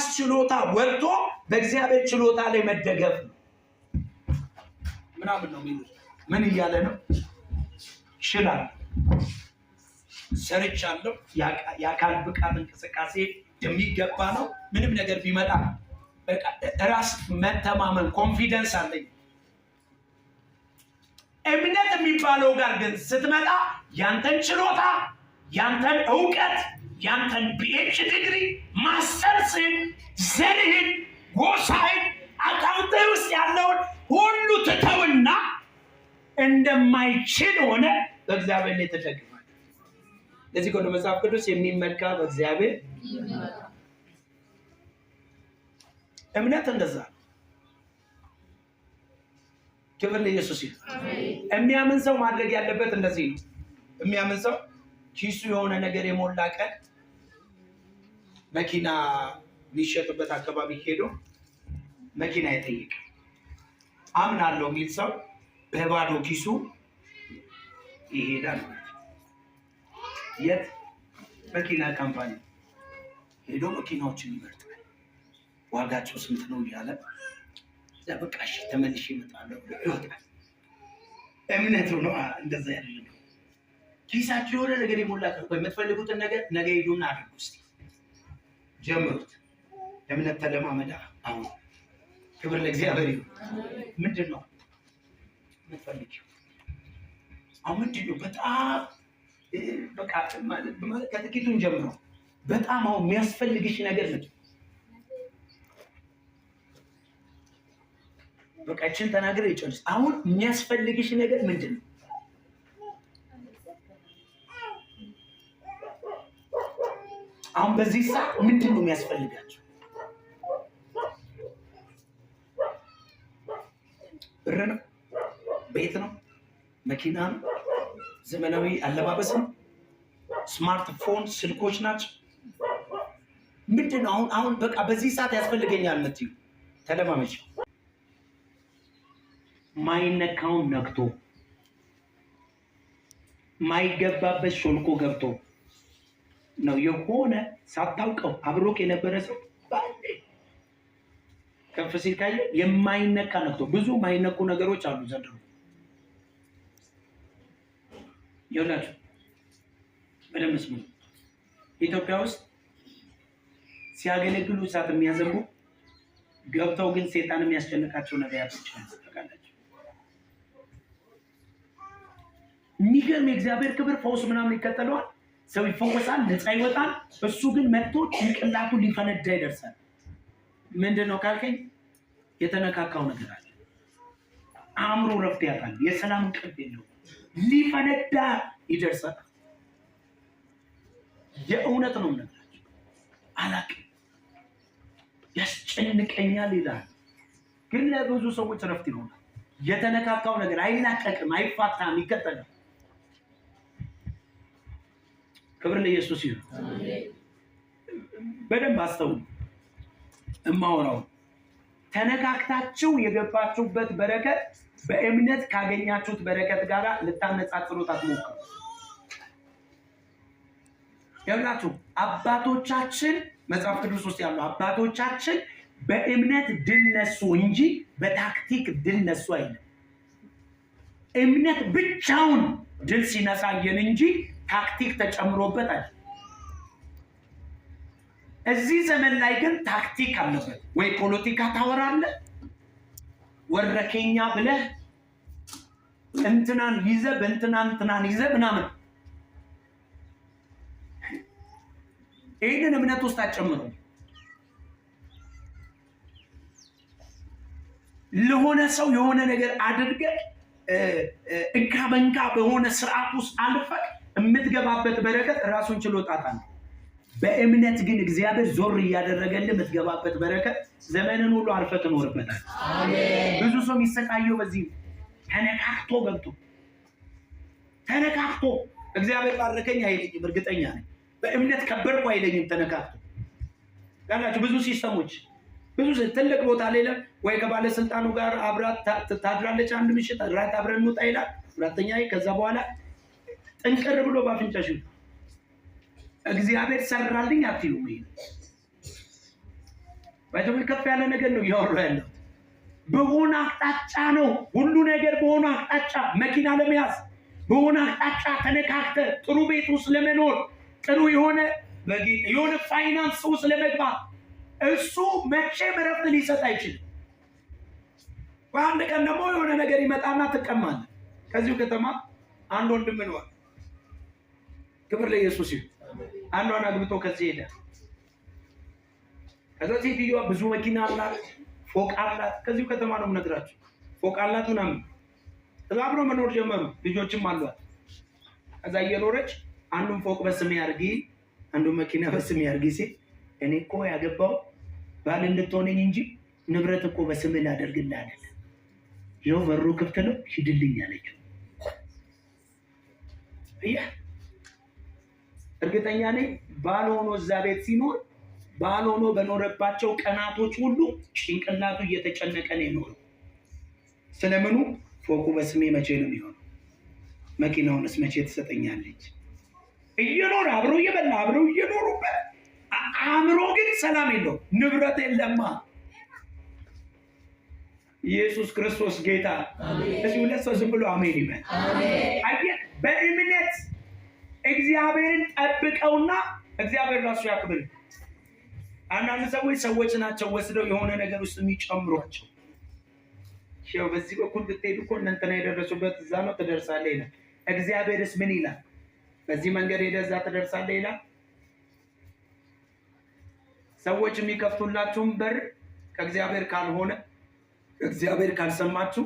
ከራስ ችሎታ ወጥቶ በእግዚአብሔር ችሎታ ላይ መደገፍ ነው። ምናምን ነው የሚሉት። ምን እያለ ነው? ይችላል፣ ሰርቻለሁ፣ የአካል ብቃት እንቅስቃሴ የሚገባ ነው። ምንም ነገር ቢመጣ በቃ ራስ መተማመን ኮንፊደንስ አለኝ። እምነት የሚባለው ጋር ግን ስትመጣ ያንተን ችሎታ፣ ያንተን ዕውቀት፣ ያንተን ፒኤች ዲግሪ፣ ማስተርስን፣ ዘርህን፣ ጎሳህን፣ አካውንት ውስጥ ያለውን ሁሉ ትተውና እንደማይችል ሆነ በእግዚአብሔር ላይ ተደግፋል። ለዚህ ነው መጽሐፍ ቅዱስ የሚመካ በእግዚአብሔር እምነት እንደዛ። ክብር ለኢየሱስ ይሁን። የሚያምን ሰው ማድረግ ያለበት እንደዚህ ነው። የሚያምን ሰው ኪሱ የሆነ ነገር የሞላ ቀን መኪና ሊሸጥበት አካባቢ ሄዶ መኪና አይጠይቅም። አምናለሁ የሚል ሰው በባዶ ኪሱ ይሄዳል። የት? መኪና ካምፓኒ ሄዶ መኪናዎችን ይመርጣል። ዋጋቸው ስንት ነው እያለ በቃ እሺ ተመልሼ እመጣለሁ ይወጣል። እምነቱ ነው እንደዛ ያደረገው። ኪሳችሁ የሆነ ነገር የሞላ ወይ የምትፈልጉትን ነገር ነገ ሄዱና አድርጉ። እስኪ ጀምሩት። እምነት ተለማመዳ። አሁን ክብር ለእግዚአብሔር ይሁን። ምንድን ነው የምትፈልጊው? አሁን ምንድን ነው በጣም በቃ ማለት ከጥቂቱን ጀምሮ በጣም አሁን የሚያስፈልግሽ ነገር ነው። በቃ እችን ተናግረ ይጨርስ። አሁን የሚያስፈልግሽ ነገር ምንድን ነው? አሁን በዚህ ሰዓት ምንድን ነው የሚያስፈልጋቸው? ብር ነው? ቤት ነው? መኪና ነው? ዘመናዊ አለባበስ ነው? ስማርትፎን ስልኮች ናቸው? ምንድን ነው አሁን በቃ በዚህ ሰዓት ያስፈልገኛል የምትይው? ተለማመጪ። ማይነካውን ነክቶ ማይገባበት ሾልኮ ገብቶ ነው የሆነ ሳታውቀው አብሮክ የነበረ ሰው ባንዴ ከፍ ሲል ካየ የማይነካ ነክቶ። ብዙ ማይነኩ ነገሮች አሉ ዘንድሮ። ይኸውላችሁ በደንብ ስሙ። ኢትዮጵያ ውስጥ ሲያገለግሉ እሳት የሚያዘንቡ ገብተው ግን ሴጣን የሚያስጨንቃቸው ነቢያቶች ታውቃላችሁ። የሚገርም የእግዚአብሔር ክብር ፈውስ ምናምን ይከተለዋል። ሰው ይፈወሳል፣ ነፃ ይወጣል። እሱ ግን መጥቶ ጭንቅላቱ ሊፈነዳ ይደርሳል። ምንድን ነው ካልከኝ የተነካካው ነገር አለ። አእምሮ ረፍት ያጣል። የሰላም እንቅልፍ የለውም። ሊፈነዳ ይደርሳል። የእውነት ነው የምነግራችሁ። አላውቅም ያስጨንቀኛል ይላል። ግን ለብዙ ሰዎች ረፍት ይሆናል። የተነካካው ነገር አይላቀቅም፣ አይፋታም፣ ይከተላል። ክብር ለኢየሱስ ይሁን። በደንብ አስተውሉ። እማወራው ተነካክታችሁ የገባችሁበት በረከት በእምነት ካገኛችሁት በረከት ጋር ልታነጻጽሩት አትሞክሩ። ያላችሁ አባቶቻችን መጽሐፍ ቅዱስ ውስጥ ያሉ አባቶቻችን በእምነት ድል ነሱ እንጂ በታክቲክ ድል ነሱ አይደለም። እምነት ብቻውን ድል ሲነሳየን እንጂ ታክቲክ ተጨምሮበት አይደለም። እዚህ ዘመን ላይ ግን ታክቲክ አለበት። ወይ ፖለቲካ ታወራለህ፣ ወረከኛ ብለህ እንትናን ይዘህ በእንትናን ይዘህ ምናምን። ይህንን እምነት ውስጥ አጨምረው። ለሆነ ሰው የሆነ ነገር አድርገህ እንካ በንካ በሆነ ስርዓት ውስጥ አልፈህ የምትገባበት በረከት ራሱን ችሎ ጣጣ ነው። በእምነት ግን እግዚአብሔር ዞር እያደረገልህ የምትገባበት በረከት ዘመንን ሁሉ አልፈህ ትኖርበታል። አሜን። ብዙ ሰው የሚሰቃየው በዚህ ተነካክቶ ገብቶ ተነካክቶ እግዚአብሔር ባረከኝ አይለኝም። እርግጠኛ ነኝ በእምነት ከበርኩ አይለኝም። ተነካክቶ ያላችሁ ብዙ ሲስተሞች ብዙ ትልቅ ቦታ ላይ ወይ ከባለስልጣኑ ጋር አብራት ታድራለች። አንድ ምሽት ራት አብረን እንውጣ ይላል። ሁለተኛ ከዛ በኋላ ጥንቅር ብሎ ባፍንጫሽ እግዚአብሔር ሰራልኝ አትዩም። ባይተው ከፍ ያለ ነገር ነው ያወራ ያለው። በሆነ አቅጣጫ ነው ሁሉ ነገር በሆነ አቅጣጫ መኪና ለመያዝ በሆነ አቅጣጫ ተነካክተ ጥሩ ቤት ውስጥ ለመኖር ጥሩ የሆነ ፋይናንስ ውስጥ ለመግባት እሱ መቼም እረፍት ሊሰጥ አይችልም። በአንድ ቀን ደግሞ የሆነ ነገር ይመጣና ትቀማለ። ከዚሁ ከተማ አንድ ወንድም ነው፣ ክብር ለኢየሱስ ይሁን። አንዷን አግብቶ ከዚህ ሄደ። ከዛ ሴትዮዋ ብዙ መኪና አላት፣ ፎቅ አላት። ከዚሁ ከተማ ነው የምነግራችሁ። ፎቅ አላት ምናምን። ከዛ አብረው መኖር ጀመሩ። ልጆችም አሏት። ከዛ እየኖረች አንዱን ፎቅ በስሜ አድርጊ፣ አንዱን መኪና በስሜ አድርጊ ሲል እኔ እኮ ያገባው ባል እንድትሆነኝ እንጂ ንብረት እኮ በስሜ ላደርግልህ አይደለም። ይኸው በሩ ክፍት ነው ሂድልኝ አለችው። እርግጠኛ ነኝ ባል ሆኖ እዛ ቤት ሲኖር ባል ሆኖ በኖረባቸው ቀናቶች ሁሉ ጭንቅላቱ እየተጨነቀ ነው የኖረው። ስለምኑ? ፎቁ በስሜ መቼ ነው የሚሆነው? መኪናውንስ መቼ ትሰጠኛለች? እየኖረ አብረው እየበላ አብረው እየኖሩበት አእምሮ ግን ሰላም የለው፣ ንብረት የለማ። ኢየሱስ ክርስቶስ ጌታ። እዚህ ሁለት ሰው ዝም ብሎ አሜን ይበል። አየህ፣ በእምነት እግዚአብሔርን ጠብቀውና እግዚአብሔር ራሱ ያክብር። አንዳንድ ሰዎች ናቸው ወስደው የሆነ ነገር ውስጥ የሚጨምሯቸው። ሼው በዚህ በኩል ብትሄዱ እኮ እንትና የደረሱበት እዛ ነው ትደርሳለህ ይላል። እግዚአብሔርስ ምን ይላል? በዚህ መንገድ ሄደህ እዛ ትደርሳለህ ይላል። ሰዎች የሚከፍቱላችሁን በር ከእግዚአብሔር ካልሆነ እግዚአብሔር ካልሰማችሁ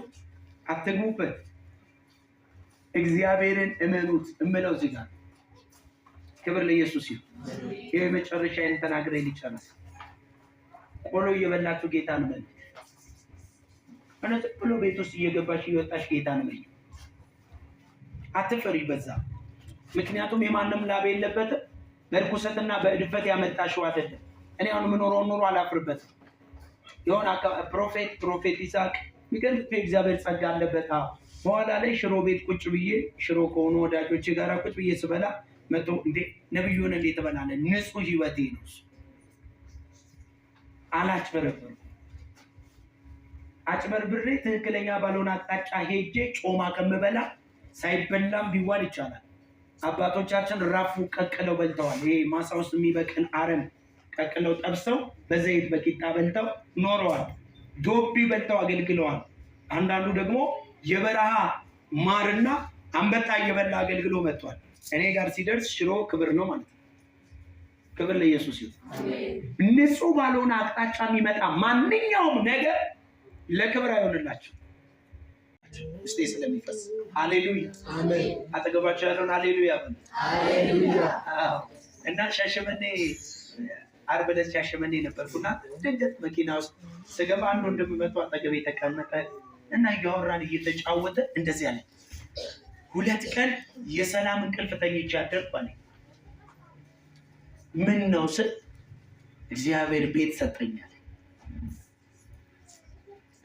አትግቡበት። እግዚአብሔርን እመኑት እምለው እዚህ ጋር ክብር ለኢየሱስ ይሁን። ይሄ መጨረሻዬን ተናግሬ ልጨርስ። ቆሎ እየበላችሁ ጌታን እመኑ። እነዚህ ብሎ ቤት ውስጥ እየገባሽ እየወጣሽ ጌታን እመኑ። አትፈሪ በዛ። ምክንያቱም የማንም ላብ የለበትም። በርኩሰትና በእድፈት ያመጣሽው አይደለም። እኔ አሁን የምኖረው ኑሮ አላፍርበትም። የሆነ ፕሮፌት ይስሐቅ የሚገርም እግዚአብሔር ጸጋ አለበት። በኋላ ላይ ሽሮ ቤት ቁጭ ብዬ ሽሮ ከሆኑ ወዳጆቼ ጋር ቁጭ ብዬ ስበላ መጥቶ እንዴ ነብዩን እንዴት ተበላለ? ንጹህ ህይወቴ ነው አላጭበረበርኩም። አጭበርብሬ ትክክለኛ ባልሆነ አቅጣጫ ሄጄ ጮማ ከምበላ ሳይበላም ቢዋል ይቻላል። አባቶቻችን ራፉ ቀቅለው በልተዋል። ይሄ ማሳ ውስጥ የሚበቅል አረም ቀቅለው ጠብሰው በዘይት በቂጣ በልተው ኖረዋል። ዶቢ በልተው አገልግለዋል። አንዳንዱ ደግሞ የበረሃ ማርና አንበጣ እየበላ አገልግሎ መጥቷል። እኔ ጋር ሲደርስ ሽሮ ክብር ነው ማለት ነው። ክብር ለኢየሱስ ይሁን። ንጹህ ባልሆነ አቅጣጫ የሚመጣ ማንኛውም ነገር ለክብር አይሆንላችሁ። እስቲ ስለሚፈስ ሃሌሉያ አሜን። አጠገባችሁ ያለውን ሃሌሉያ በሉ። ሃሌሉያ። እና ሻሸመኔ ዓርብ ዕለት ሻሸመኔ ነበርኩና ድንገት መኪና ውስጥ ስገባ አንድ ወንድም መጥቶ አጠገቤ ተቀመጠ እና እያወራን እየተጫወተ እንደዚህ አለ። 2 ቀን የሰላም እንቅልፍ ተኝቼ አደርኩ አለኝ። ምን ነው ስል እግዚአብሔር ቤት ሰጠኛል።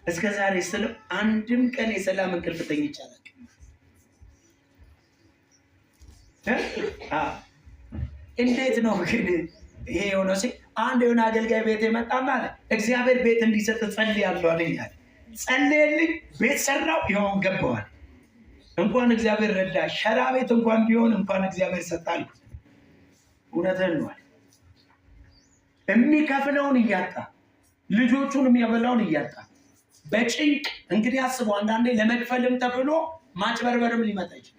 እስከ ዛሬ ስለው አንድም ቀን የሰላም እንቅልፍ ተኝቼ አላውቅም። እንዴት ነው ግን ይሄ የሆነው? ሲል አንድ የሆነ አገልጋይ ቤት የመጣና አለ እግዚአብሔር ቤት እንዲሰጥ ጸልያለሁ አለኝ። ጸልየልኝ ቤት ሰራው፣ ይሆን ገባዋል። እንኳን እግዚአብሔር ረዳ፣ ሸራ ቤት እንኳን ቢሆን እንኳን እግዚአብሔር ሰጣል። እውነትን ነው። የሚከፍለውን እያጣ ልጆቹን የሚያበላውን እያጣ በጭንቅ እንግዲህ አስቡ። አንዳንዴ ለመክፈልም ተብሎ ማጭበርበርም ሊመጣ ይችላል።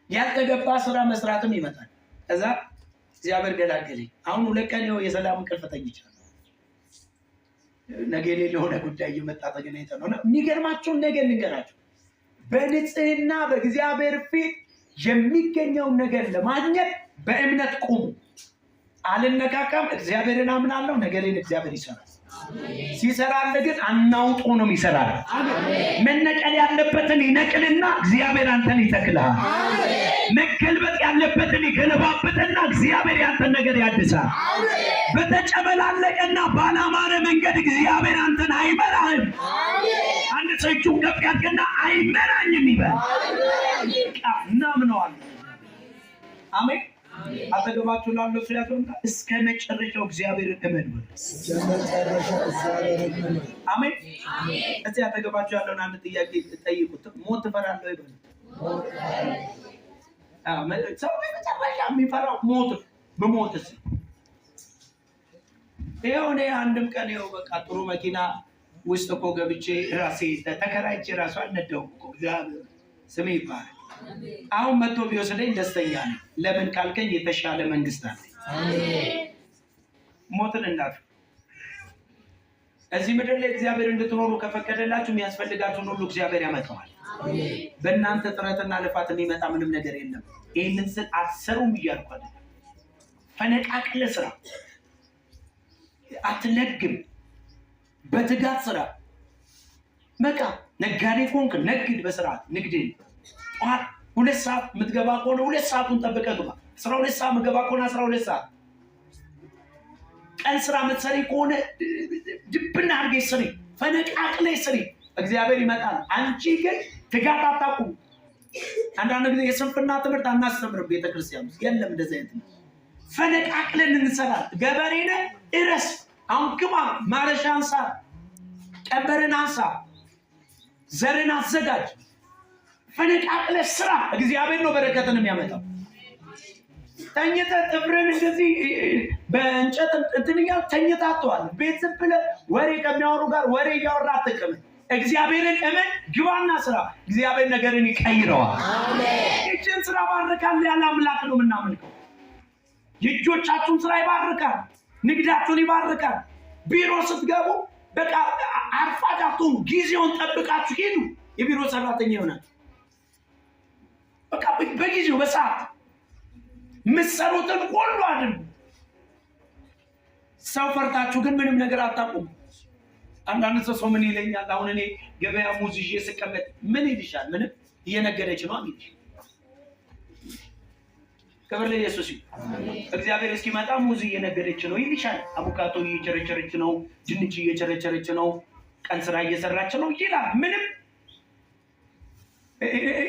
ያልተገባ ስራ መስራትም ይመጣል። ከዛ እግዚአብሔር ገላገለኝ። አሁን 2 ቀን ነው የሰላም እንቅልፍ ተኝቻለሁ። ነገ የሆነ ጉዳይ እየመጣ ተገናኝተን ነው። የሚገርማችሁን ነገር ልንገራችሁ። በንጽህና በእግዚአብሔር ፊት የሚገኘውን ነገር ለማግኘት በእምነት ቁሙ። አልነካካም። እግዚአብሔርን አምናለሁ። ነገሬን እግዚአብሔር ይሰራል። ሲሰራል ግን አናውጦ ነው የሚሰራል። መነቀል ያለበትን ይነቅልና እግዚአብሔር አንተን ይተክልሃል። መገልበጥ ያለበትን ይገለባበትና እግዚአብሔር ያንተን ነገር ያድሳል። በተጨበላለቀና ባላማረ መንገድ እግዚአብሔር አንተን አይመራህም። አንድ ሰው እጁን ከፍ ያድርግና አይመራኝም ይበል። እናምነዋለን። አሜን። አጠገባችሁ ላለው ሰው ያዘውና እስከ መጨረሻው እግዚአብሔርን እመን። አሜን። እዚህ አጠገባችሁ ያለውን አንድ ጥያቄ ጠይቁት። ሞት ትፈራለህ ወይ? ሰው መጨረሻ የሚፈራው ሞት። በሞትስ ይኸው እኔ አንድም ቀን ይኸው በቃ ጥሩ መኪና ውስጥ እኮ ገብቼ ራሴ ተከራይቼ ራሱ አልነዳሁም እኮ። እግዚአብሔር ስሜ ይባላል። አሁን መጥቶ ቢወስደኝ ደስተኛ ነኝ። ለምን ካልከኝ የተሻለ መንግስት አለ። ሞትን እንዳትፈሩ። እዚህ ምድር ላይ እግዚአብሔር እንድትኖሩ ከፈቀደላችሁ የሚያስፈልጋችሁን ሁሉ እግዚአብሔር ያመጣዋል። በእናንተ ጥረትና ልፋት የሚመጣ ምንም ነገር የለም። ይህንን ስል አትሰሩም እያልኩ አይደለም። ፈነቃቅለ ስራ፣ አትለግም፣ በትጋት ስራ። በቃ ነጋዴ ከሆንክ ነግድ፣ በስርዓት ንግድን። ጠዋት 2 ሰዓት የምትገባ ከሆነ 2 ሰዓቱን ጠብቀህ ግባ። 12 ሰዓት የምትገባ ከሆነ 12 ሰዓት። ቀን ስራ የምትሰሪ ከሆነ ድብና አድርገሽ ስሪ፣ ፈነቃቅለሽ ስሪ። እግዚአብሔር ይመጣል። አንቺ ግን ትጋት አታቁም። አንዳንድ ጊዜ የስንፍና ትምህርት አናስተምርም ቤተክርስቲያን ውስጥ። የለም እንደዚህ አይነት ነው። ፈነቃቅለን እንሰራለን። ገበሬ ነህ እረስ። አሁን ግባ፣ ማረሻ አንሳ፣ ቀበርን አንሳ፣ ዘርን አዘጋጅ፣ ፈነቃቅለህ ስራ። እግዚአብሔር ነው በረከትን የሚያመጣው። ተኝተህ ጥፍርን እንደዚህ በእንጨት እንትን እያልክ ተኝተህ አትዋል። ቤት ዝም ብለህ ወሬ ከሚያወሩ ጋር ወሬ እያወራህ አትቀመጥ። እግዚአብሔርን እመን፣ ግባና ስራ። እግዚአብሔር ነገርን ይቀይረዋል። ይህችን ስራ ባርካል ያለ አምላክ ነው የምናመልከው። የእጆቻችሁን ስራ ይባርካል፣ ንግዳችሁን ይባርካል። ቢሮ ስትገቡ በቃ አርፋችሁ ጊዜውን ጠብቃችሁ ሄዱ። የቢሮ ሰራተኛ ይሆናል። በቃ በጊዜው በሰዓት የምትሰሩትን ሁሉ አድርጉ። ሰው ፈርታችሁ ግን ምንም ነገር አታውቁም። አንዳንድ ሰው ምን ይለኛል? አሁን እኔ ገበያ ሙዝ ይዤ ስቀመጥ ምን ይልሻል? ምንም እየነገረች ነው አሚል። ክብር ለኢየሱስ ይሁን። እግዚአብሔር እስኪመጣ ሙዝ እየነገረች ነው ይልሻል። አቮካዶ እየቸረቸረች ነው፣ ድንች እየቸረቸረች ነው፣ ቀን ስራ እየሰራች ነው ይላል። ምንም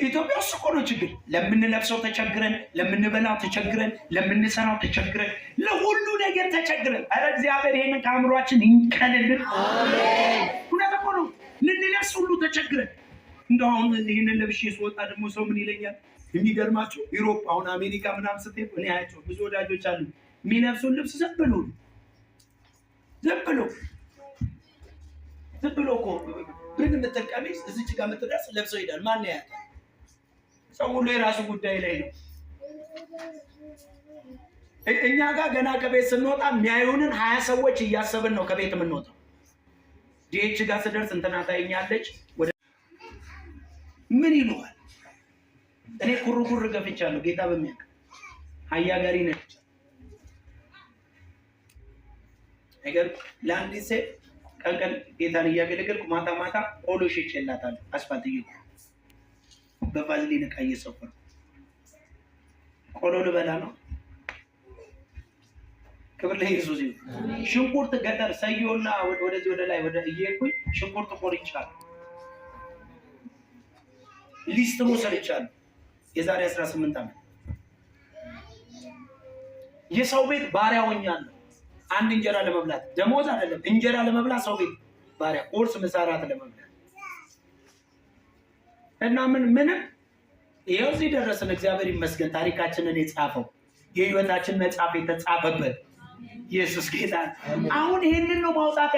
ኢትዮጵያ ውስጥ እኮ ነው ችግር። ለምንለብሰው ተቸግረን፣ ለምንበላው ተቸግረን፣ ለምንሰራው ተቸግረን፣ ለሁሉ ነገር ተቸግረን። አረ እግዚአብሔር ይሄንን ከአእምሯችን ይንቀልልን። አሜን። እውነት እኮ ነው። ልንለብስ ሁሉ ተቸግረን። እንደው አሁን ይሄንን ለብሼ ስወጣ ደግሞ ሰው ምን ይለኛል? የሚገርማችሁ ዩሮፕ፣ አሁን አሜሪካ ምናምን ስትሄድ እኔ አያቸው ብዙ ወዳጆች አሉ የሚለብሱን ልብስ ዝም ብሎ እኮ ግን የምትል ቀሚስ እዚች ጋር የምትደርስ ለብሰው ይሄዳል። ማን ያያል? ሰው ሁሉ የራሱ ጉዳይ ላይ ነው። እኛ ጋር ገና ከቤት ስንወጣ የሚያዩንን 20 ሰዎች እያሰብን ነው ከቤት የምንወጣው። ዲኤች ጋር ስደርስ እንትና ታይኛለች ምን ይሉሃል? እኔ ኩርኩር ገፍቻለሁ። ጌታ በሚያውቅ አያ ጋሪ ነች ነገር ለአንድ ሴት ቀን ጌታን እያገለገልኩ ማታ ቆሎ ሸጬላታለሁ። አስፋልት እየሄድኩ በቫዝሊን ዕቃ እየሰፈርኩ ቆሎ ልበላ ነው። ክብር ለኢየሱስ ይሁን። ሽንኩርት ገጠር ሰዮና ወደዚህ ወደ ላይ ወደ እየሄድኩኝ ሽንኩርት ቆርጫለሁ። ሊስትሮ ሰርቻለሁ። የዛሬ 18 ዓመት የሰው ቤት ባሪያ ሆኛለሁ። አንድ እንጀራ ለመብላት ደሞዝ አይደለም፣ እንጀራ ለመብላት ሰው ቤት ባሪያ፣ ቁርስ ምሳ እራት ለመብላት እና ምንም ይኸው እዚህ ደረስን። እግዚአብሔር ይመስገን። ታሪካችንን የጻፈው የህይወታችን መጽሐፍ የተጻፈበት ኢየሱስ ጌታ። አሁን ይሄንን ነው ማውጣት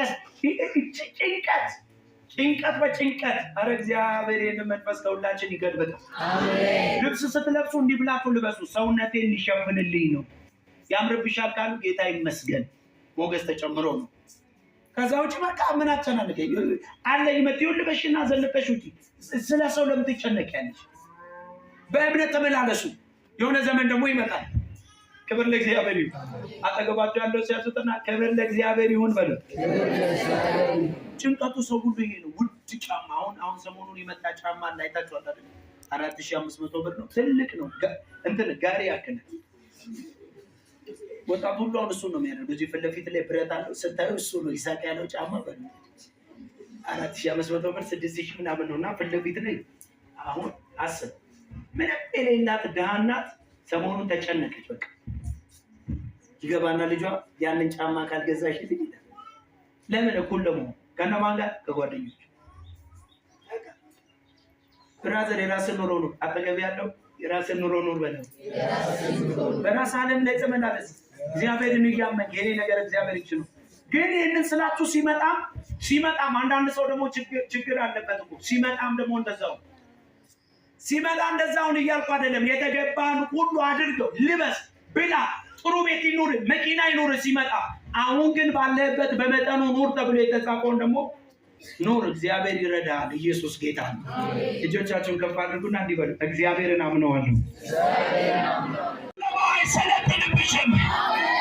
ጭንቀት በጭንቀት። አረ እግዚአብሔር ይህንን መንፈስ ከሁላችን ይገልበጣል። አሜን። ልብስ ስትለብሱ እንዲህ ብላችሁ ልበሱ። ሰውነቴን ሊሸፍንልኝ ነው። ያምርብሻል ካሉ ጌታ ይመስገን ሞገስ ተጨምሮ ነው። ከዛ ውጭ በቃ ምን አጨናነቀኝ አለ ይመጥዩ ልበሽና ዘለቀሽ ውጪ። ስለ ሰው ለምን ትጨነቂያለሽ? በእምነት ተመላለሱ። የሆነ ዘመን ደግሞ ይመጣል። ክብር ለእግዚአብሔር ይሁን። አጠገባቸው ያለው ሲያስወጣና ክብር ለእግዚአብሔር ይሁን በሉ። ጭንቀቱ ሰው ሁሉ ይሄ ነው። ውድ ጫማ አሁን ሰሞኑን የመጣ ጫማ አይታችኋል አይደል? 4500 ብር ነው። ትልቅ ነው። እንትን ጋሪ ያክል ወጣቱ ሁሉ አሁን እሱን ነው የሚያደርገው። እዚህ ፊት ለፊት ላይ ብረት አለው ስታዩ እሱ ነው ይሳቅ ያለው ጫማ በሉ። 4500 ብር 6000 ምናምን ነውና ፊት ለፊት ላይ አሁን አስብ። ምንም የሌላት ድሃ እናት ሰሞኑን ተጨነቀች። በቃ ይገባና ልጇ ያንን ጫማ ካልገዛሽልኝ ለምን እኩል ለመሆን ከነማን ጋር ከጓደኞች ብራዘር የራስን ኑሮ ኑር። አጠገብ ያለው የራስን ኑሮ ኑር በለው። በራስ ዓለም ላይ ተመላለስ። እግዚአብሔርን እያመን የኔ ነገር እግዚአብሔር ይችላል። ግን ይህንን ስላችሁ ሲመጣም አንዳንድ ሰው ደግሞ ችግር አለበት እኮ ሲመጣም ደግሞ እንደዛው ሲመጣ እንደዛውን እያልኩ አይደለም። የተገባን ሁሉ አድርገው ልበስ፣ ብላ፣ ጥሩ ቤት ይኑር፣ መኪና ይኑር ሲመጣ። አሁን ግን ባለበት በመጠኑ ኑር ተብሎ የተጻፈውን ደግሞ ኑር። እግዚአብሔር ይረዳል። ኢየሱስ ጌታ ነው። እጆቻችሁን ከፍ አድርጉና እንዲህ በሉ፣ እግዚአብሔርን አምነዋለሁ። አይሰለጥንብሽም፣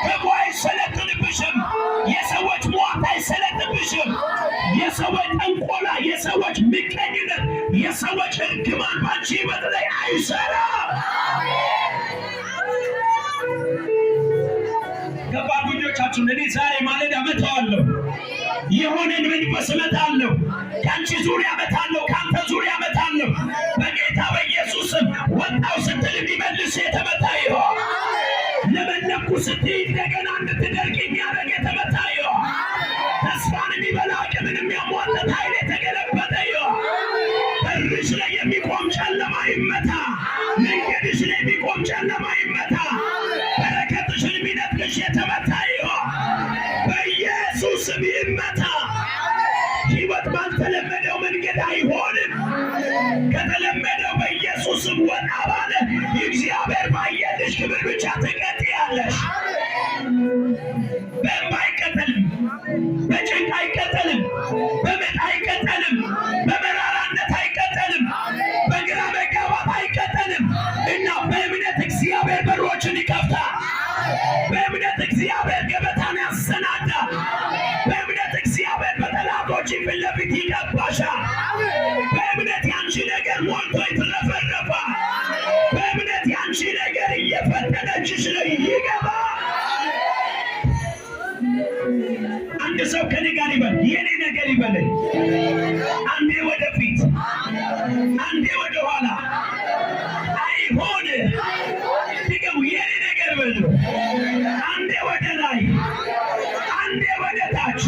ክፉ አይሰለጥንብሽም፣ የሰዎች ሟርት አይሰለጥንብሽም፣ የሰዎች ጠንቆላ፣ የሰዎች ምቀኝነት፣ የሰዎች እርግማን ባንቺ ሕይወት ላይ አይሰራም። ከባድ ጉጆቻችሁን እኔ ዛሬ ማለዳ እመታዋለሁ። የሆነን መንፈስ እመታለሁ። ከአንቺ ዙሪያ እመታለሁ፣ ከአንተ ዙሪያ እመታለሁ። በጌታ በኢየሱስም ወጣው ስትል የሚመልስ የተመታ ይሆን። ለመለኩ ስትይ እንደገና እንድትደርቅ የሚያደርግ የተመታ ይሆን። ተስፋን የሚበላ አቅምን የሚያሟጠት ኃይል የተገለበጠ ይሆን። በርሽ ላይ የሚቆም ጨለማ ይመታ። መንገድሽ ላይ የሚቆም ጨለማ ይመታ። በረከትሽን የሚነጥቅሽ የተመታ ይሆን። በኢየሱስም ይመታ። ሕይወት ባልተለመደው መንገድ አይሆንም። ከተለመደው በኢየሱስም ወጣ ባለ እግዚአብሔር ባየልሽ ክብር ብቻ ትቀጥያለሽ። በእንባ አይቀጠልም፣ በጭንቅ አይቀጠልም፣ በምጥ አይቀጠልም፣ በመራራነት አይቀጠልም፣ በግራ መጋባት አይቀጠልም። እና በእምነት እግዚአብሔር በሮችን ይከፍታል። በእምነት እግዚአብሔር ገበታን ያሰናዳል። በእምነት እግዚአብሔር በጠላቶች ፊት ለፊት ይቀባሻል። በእምነት ያንቺ ነገር ሞልቶ ይትረፈረፋል። በእምነት ያንቺ ነገር እየፈተነችሽ ነው ይገባ። አንድ ሰው ከኔ ጋር ይበል፣ የኔ ነገር ይበለኝ። አንዴ ወደፊት፣ አንዴ ወደ ኋላ አይሆን። ድገሙ፣ የኔ ነገር በሉ። አንዴ ወደ ላይ፣ አንዴ ወደ ታች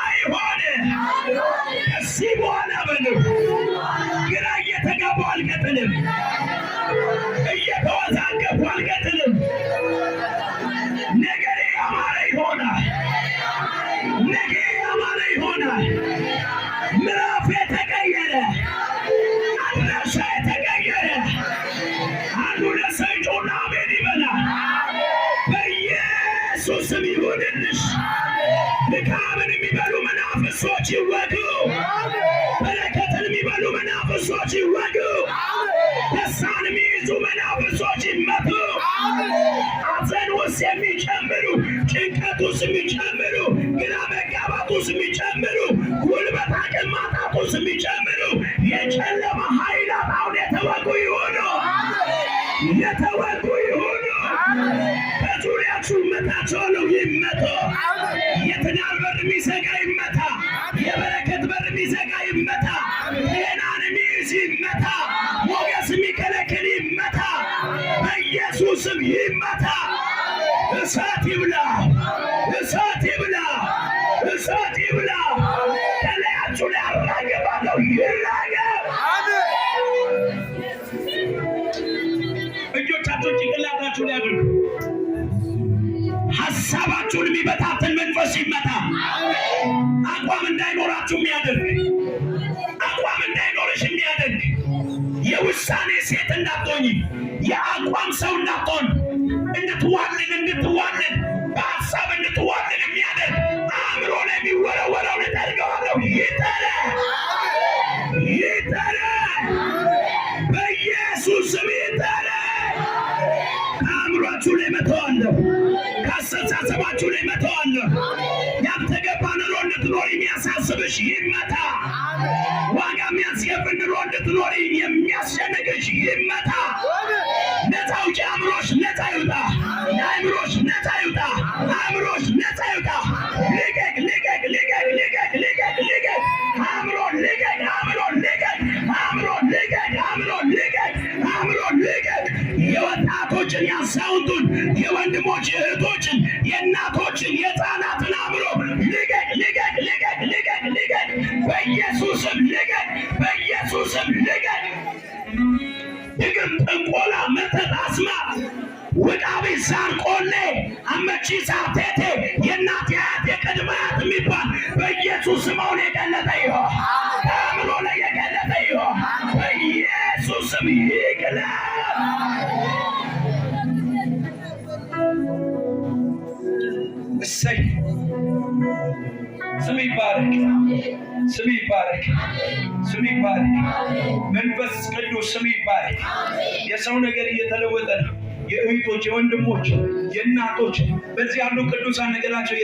አይሆን። ከዚህ በኋላ በሉ። ግራ እየተጋቡ አልቀጥልም፣ እየተወዛገቡ አልቀጥልም። ነገሬ ያማረ ይሆናል። ነገ ያማረ ይሆናል። ምዕራፍ የተቀየረ፣ አድራሻ የተቀየረ። አንዱ ለሰይጩና አሜን ይበላል። በኢየሱስም ይሁንልሽ። ድካምን የሚበሉ መናፍሶች ይወጉ። በረከትን የሚበሉ መናፍሶች ይወጉ። ደስታን የሚይዙ መናፍሶች ይመቱ። ሐዘን ውስጥ የሚጨምሩ፣ ጭንቀት ውስጥ የሚጨምሩ፣ ግራ መጋባት ውስጥ የሚጨምሩ፣ ጉልበት አቅም ማጣት ውስጥ የሚጨምሩ የጨለማ ኃይላት አሁን የተወጉ ይሁኑ፣ የተወጉ ይሁኑ። በዙሪያችሁ እመታቸዋለሁ፣ ይመቱ። የትዳር በር የሚዘጋ ይመታ። የበረከት በር የሚዘጋ ይመታ። ጤናን የሚይዝ ይመታ። ሞገስ የሚከለክል ይመታ። በኢየሱስም ይመታ። እሳት ይብላ፣ እሳት ይብላ፣ እሳት ይብላ። ከላያችሁ ላይ አራግባለሁ፣ ይራገብ። እጆቻችሁን ጭንቅላታችሁ ላይ አድርጉ። ሐሳባችሁን የሚበታትን መንፈስ ይመታ። አቋም እንዳይኖራችሁ የሚያደርግ፣ አቋም እንዳይኖርሽ የሚያደርግ፣ የውሳኔ ሴት እንዳትሆኝ፣ የአቋም ሰው እንዳትሆን፣ እንድትዋልን በሀሳብ እንድትዋልን የሚያደርግ አእምሮ ላይ የሚወረወረውን እጠርገዋለሁ። ይጠረ ይጠረ፣ በኢየሱስ ስም ይጠረ። ከአእምሯችሁ ላይ መተዋለሁ፣ ከአስተሳሰባችሁ ላይ መተዋለሁ። ያልተገባ ኑሮ እንድትኖሪ የሚያሳስብሽ ይመታ። ዋጋ የሚያስከፍል ኑሮ እንድትኖሪ የሚያስጨንቅሽ ይመታ። ነፃ ውጪ። አእምሮሽ ነፃ ይውጣ። አእምሮሽ ነፃ ይውጣ። አእምሮሽ ነፃ ይውጣ። ልቀቅ፣ ልቀቅ፣ ልቀቅ፣ ልቀቅ፣ ልቀቅ፣ ልቀቅ። አእምሮ ልቀቅ፣ አእምሮ ልቀቅ፣ አእምሮ ልቀቅ፣ አእምሮ ልቀቅ፣ አእምሮ ልቀቅ። የወጣ የወንድሞች የእህቶችን የእናቶችን የሕፃናትን አእምሮ ልቀቅ ልቀቅ ልቀቅ ልቀቅ ልቀቅ በኢየሱስም ልቀቅ በኢየሱስም ልቀቅ። ድግም፣ ጥንቆላ፣ መተት፣ አስማት፣ ውቃቢ፣ ዛር፣ ቆሌ፣ አመቺሳ፣ ቴቴ የእናት የአያት የቅድመ አያት የሚባል በኢየሱስ ስም አሁን የቀለጠ ይሆን አእምሮ ላይ የቀለጠ ይሆን በኢየሱስ ስም ይቅለጥ። እሰይ ስም ይባረክ፣ ስም ይባረክ፣ ስም ይባረክ። መንፈስ ቅዱስ ስም ይባረክ። የሰው ነገር እየተለወጠ ነው። የእህቶች፣ የወንድሞች፣ የእናቶች በዚህ ያሉ ቅዱሳን ነገራቸው